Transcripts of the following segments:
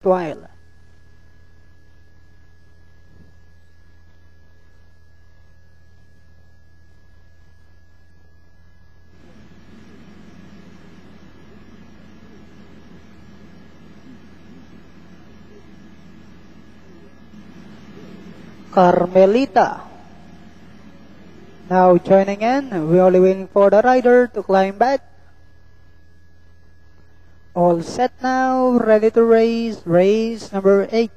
while. Carmelita. Now joining in, we're only waiting for the rider to climb back. All set now, ready to race, race number 8.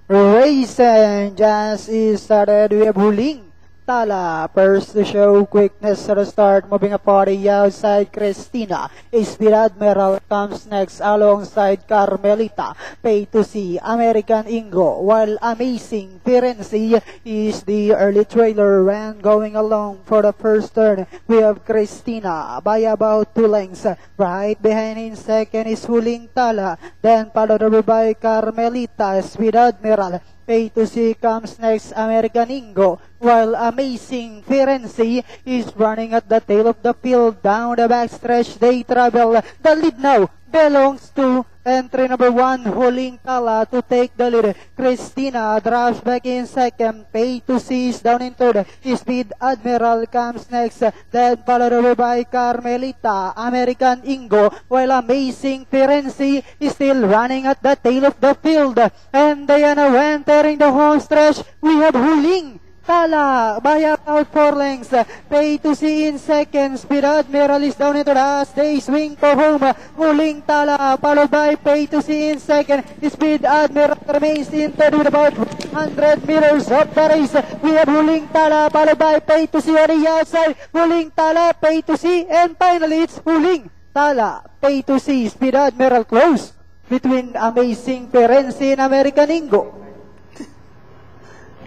Race and just is started. We have Huling Tala first to show quickness at the start, moving up for the outside. Cristina Speed Admiral comes next alongside Carmelita. Pay to see American Ingo, while Amazing Firenze is the early trailer. And going along for the first turn, we have Cristina by about 2 lengths. Right behind in second is Huling Tala, then followed over by Carmelita. Speed Admiral. Pay to see comes next, American Ingo, while Amazing Firenze is running at the tail of the field. Down the backstretch they travel. The lead now belongs to entry number 1, Huling Tala, to take the lead. Cristina drops back in second. Pay to see is down in third. Speed Admiral comes next, then followed over by Carmelita, American Ingo, while Amazing Firenze is still running at the tail of the field. And they are now entering the home stretch. We have Huling Tala by about 4 lengths. Pay to see in second. Speed Admiral is down into the as they swing for home. Huling Tala followed by Pay to see in second. Speed Admiral remains in third with about 100 meters of the race. We have Huling Tala followed by Pay to see on the outside. Huling Tala, Pay to see, and finally it's Huling Tala, Pay to see. Speed Admiral close between Amazing Firenze and American Ingo.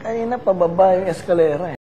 Kanina pababa yung eskalera